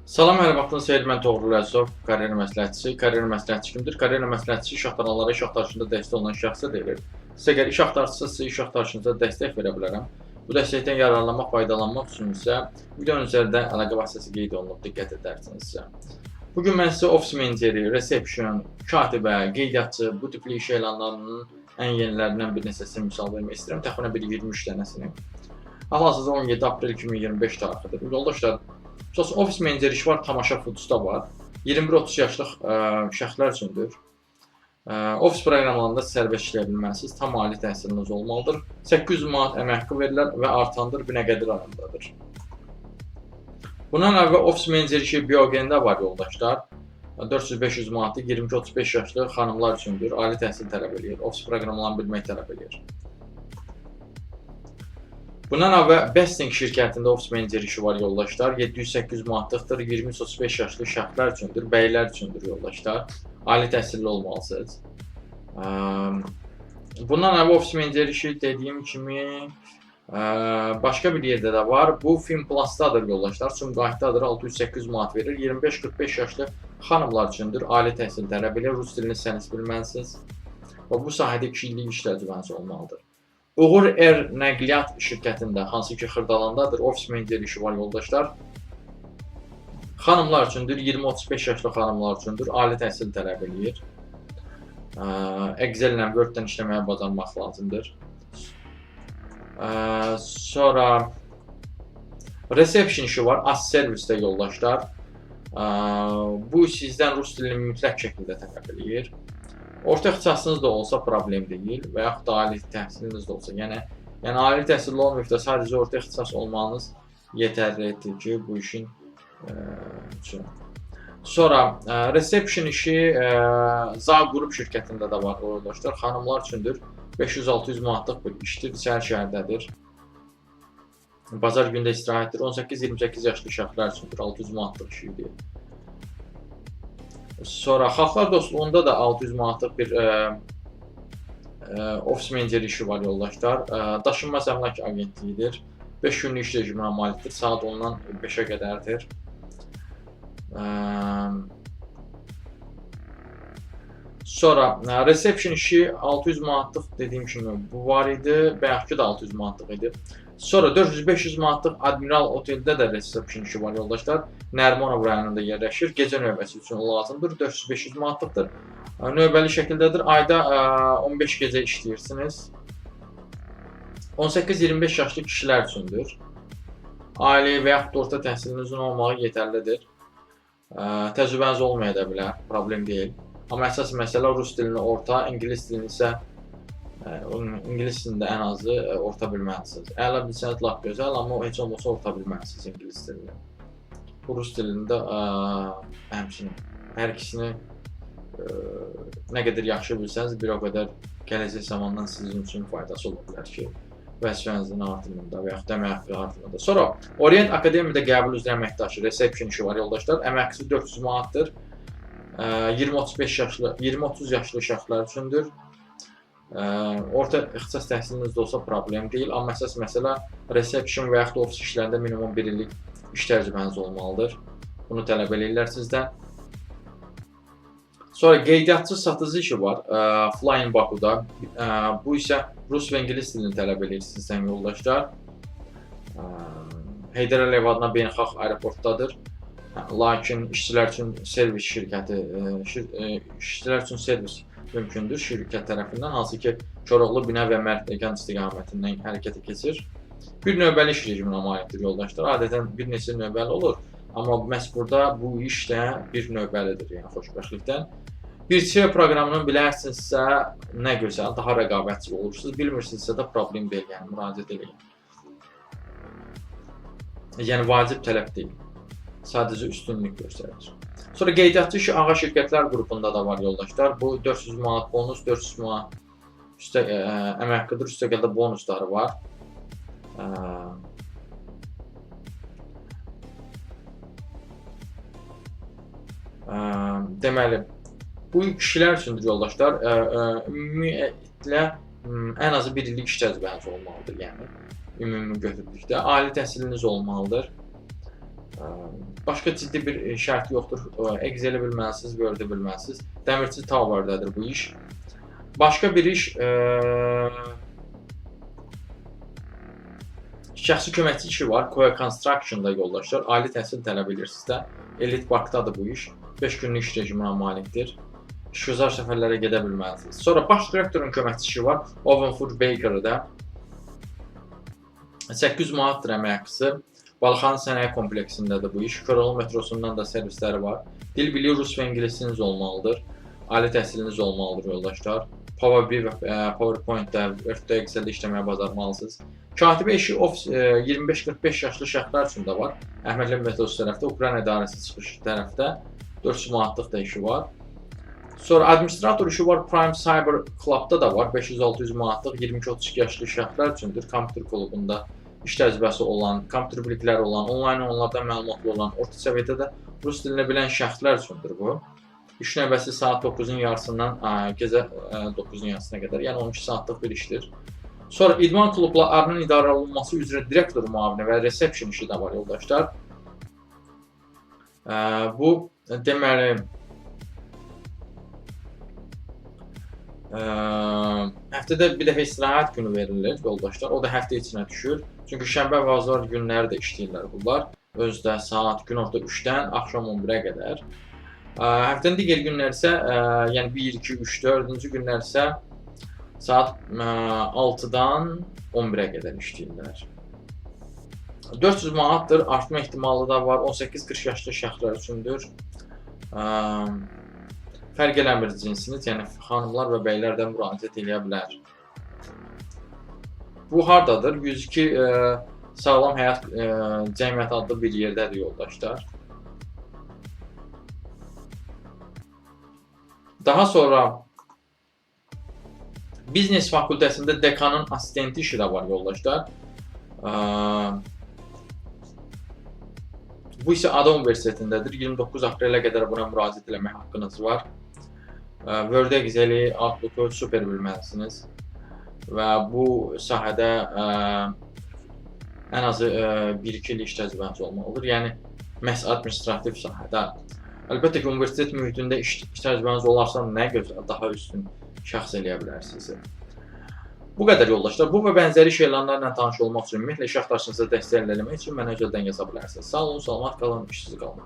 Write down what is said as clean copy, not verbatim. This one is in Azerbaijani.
Salam, hər vaxtınız xeyir. Mən Toğrul Əzov, karyera məsləhətçisi. Karyera məsləhətçisi kimdir? Karyera məsləhətçisi iş axtaranlara iş axtarışında dəstək olan şəxsə deyilir. Siz əgər iş axtarırsınızsa, iş axtarışınıza dəstək verə bilərəm. Bu dəstəkdən yararlanmaq, faydalanmaq üçün isə videonun üzərində əlaqə vasitəsi qeyd olunub, diqqət edərsinizsə. Bugün mən sizə ofis meneceri, resepsiyon, katibə, qeydiyyatçı, bu tipli iş elanlarının ən yenilərindən bir neçəsini misal vermək istəyirəm. Təxminən bir 23 dənəsini. Hal-hazırda 17 aprel 2025 tarixidir. Yoldaşlar, ofis meneceri işi var, tamaşa Foods'da var. 21-30 yaşlıq şəxslər üçündür. Ofis proqramlarında sərbəst işləyə bilməlisiniz. Tam ali təhsiliniz olmalıdır. 800 manat əmək haqqı verirlər və artandır, bu nə qədər arasındadır. Bundan əvvəl ofis meneceri işi Biogen'də var yoldaşlar. 400-500 manatı 22-35 yaşlı xanımlar üçündür. Ali təhsil tələb edir. Ofis proqramlarını bilmək tələb edir. Bundan əvvəl Besting şirkətində ofis meneceri işi var yoldaşlar. 700-800 manatlıqdır. 20-35 yaşlı şəxslər üçündür, bəylər üçündür yoldaşlar. Ali təhsilli olmalısınız. Bundan əvvəl ofis meneceri işi dediyim kimi başqa bir yerdə də var. Bu Film Plus-dadır yoldaşlar. Sumqayıtdadır. 600-800 manat verir. 25-45 yaşlı xanımlar üçündür. Ali təhsil tələb edir. Rus dilini səniz bilməlisiniz. Və bu sahədə 2 illik iş təcrübəniz olmalıdır. Uğur Air nəqliyyat şirkətində, hansı ki Xırdalandadır, ofis meneceri işi var yoldaşlar. Xanımlar üçündür, 20-35 yaşlı xanımlar üçündür, ali təhsil tələb edir. Excel ilə Word-dən işləməyə bacarmaq lazımdır. Sonra reception işi var, as servisdə yoldaşlar. Bu sizdən rus dilini mütləq şəkildə tələb edir. Orta ixtisasınız da olsa problem deyil və yaxud da ali təhsiliniz də olsa. Yəni ali təhsilli olmayıb da sadəcə orta ixtisas olmanız yetərlidir ki, bu işin üçün. Sonra reception işi ZA qrup şirkətində də var yoldaşlar. Xanımlar üçündür. 500-600 manatlıq bir işdir, şəhər şəhərdədir. Bazar gündə istirahətdir. 18-28 yaşlı şəxslər üçündür. 600 manatlıq işidir. Sonra Xalqlar Dostluğunda da 600 manatlıq bir ofis meneceri işi var yoldaşlar. Daşınmaz əmlak agentliyidir. 5 günlük iş rejiminə malikdir. Saat 10-dan 5-ə qədərdir. Sonra reception işi 600 manatlıq dediyim kimi bu var idi. Bayaqki da 600 manatlıq idi. Sonra 400-500 manatlıq Admiral Oteldə də reception işi var yoldaşlar. Nərmanov rayonunda yerləşir. Gecə növbəsi üçün lazımdır. 400-500 manatlıqdır. Növbəli şəkildədir. Ayda 15 gecə işləyirsiniz. 18-25 yaşlı kişilər üçündür. Ali və yaxud da orta təhsilinizin olmağı yetərlidir. Təcrübəniz olmaya da bilər, problem deyil. Amma əsas məsələ rus dilini orta, ingilis dilini isə ingilis dilində ən azı orta bilməlisiniz. Əla bilsəniz lap gözəl, amma heç olmasa orta bilməlisiniz ingilis dilini. Bu rus dilində həmçinin hər ikisini nə qədər yaxşı bilsəniz, bir o qədər gələcək zamandan sizin üçün faydası ola bilər ki, vəzifənizin artımında və yaxud da əmək haqqı artımında. Sonra Orient Akademiyada qəbul üzrə əməkdaşı, reception işi var yoldaşlar. Əmək haqqısı 400 manatdır. 20-30 yaşlı şəxslər üçündür. Orta ixtisas təhsiliniz də olsa problem deyil. Amma əsas məsələ reception və yaxud da ofis işlərində minimum 1 illik iş təcrübəniz olmalıdır. Bunu tələb edirlər sizdən. Sonra qeydiyyatçı satıcı işi var Flying Baku'da. Bu isə rus və ingilis dilini tələb edir sizdən yoldaşlar. Heydər Əliyev adına beynəlxalq aeroportdadır. Lakin işçilər üçün servis şirkəti, işçilər üçün servis mümkündür şirkət tərəfindən, hansı ki Koroğlu bina və Mərdəkan istiqamətindən hərəkətə keçir. Bir növbəli iş rejiminə malikdir yoldaşlar. Adətən bir neçə növbəli olur, amma məhz burada bu iş də bir növbəlidir, yəni xoşbəxtlikdən. Bir C proqramını bilərsinizsə nə gözəl, daha rəqabətçi olursunuz. Bilmirsinizsə də problem deyil, yəni müraciət edin. Yəni vacib tələb deyil. Sadəcə üstünlük göstərir. Sonra qeydiyyatçı işi ağa şirkətlər qrupunda da var yoldaşlar. Bu 400 manat bonus, 400 manat əmək haqqıdır, üstəgəldə bonusları var. Deməli, bu kişilər üçündür yoldaşlar. Ümumiyyətlə ən azı 1 illik iş təcrübəniz olmalıdır, yəni ümumi götürdükdə. Ali təhsiliniz olmalıdır. Başqa ciddi bir şərt yoxdur. Excel-i bilməlisiniz, Word-i bilməlisiniz. Dəmirçi Tower-dadır bu iş. Başqa bir iş şəxsi köməkçi işi var. Koya Construction-da yoldaşlar. Ali təhsil tələb edir sizdə. Elite Bank-dadır bu iş. 5 günlük iş rejiminə malikdir. İşgüzar səfərlərə gedə bilməlisiniz. Sonra baş direktorun köməkçi işi var. Oven Food Bakery-də. 800 manatdır əmək haqqısı. Balıqxana sənaye kompleksindədir bu iş. Köroğlu metrosundan da servisləri var. Dil bilir, rus və ingilisiniz olmalıdır. Ali təhsiliniz olmalıdır yoldaşlar. Power BI və PowerPoint-də, Word-də, Excel-də işləməyə bacarmalısınız. Katibə işi 25-45 yaşlı şəxslər üçün də var. Əhmədli Metos tərəfdə, Ukrayna idarəsi çıxış tərəfdə 400 manatlıq da işi var. Sonra administrator işi var. Prime Cyber Club-da da var. 500-600 manatlıq 22-32 yaşlı şəxslər üçündür. Kompüter klubunda iş təcrübəsi olan, kompüter bilikləri olan, onlayn onlardan məlumatlı olan, orta səviyyədə də rus dilini bilən şəxslər üçündür bu. İş növbəsi saat 9-un yarısından gecə 9-un yarısına qədər, yəni 12 saatlıq bir işdir. Sonra idman klublarının idarə olunması üzrə direktor müavini və reception işi də var yoldaşlar. Bu deməli həftədə bir dəfə istirahət günü verilir yoldaşlar. O da həftə içinə düşür. Çünki şənbə və azar günləri də işləyirlər bunlar. Özdə saat günorta 3-dən axşam 11-ə qədər. Həftənin digər günləri isə, yəni 1, 2, 3, 4-cü günlər isə saat 6-dan 11-ə qədər işləyirlər. 400 manatdır, artma ehtimalı da var. 18-40 yaşlı şəxslər üçündür. Fərq eləmir cinsiniz, yəni xanımlar və bəylər də müraciət edə bilər. Bu hardadır? 102 Sağlam Həyat Cəmiyyəti adlı bir yerdədir yoldaşlar. Daha sonra Biznes fakültəsində dekanın assistenti işi də var yoldaşlar. Bu isə Ada Universitetindədir. 29 aprelə qədər buna müraciət etmək haqqınız var. Word, Excel-i, Outlook-u super bilməlisiniz. Və bu sahədə ən azı 1-2 il iş təcrübəniz olmalıdır. Yəni, məhz administrativ sahədə. Əlbəttə ki, universitet mühitində iş təcrübəniz olarsa nə gözəl, daha üstün şəxs eləyə bilərsiniz. Bu qədər yoldaşlar. Bu və bənzəri iş elanlarla tanış olmaq üçün ümumiyyətlə iş axtarışınızı dəstəkləmək üçün mənə özeldən yaza bilərsiniz. Sağ olun, salamat qalın, işsiz qalın.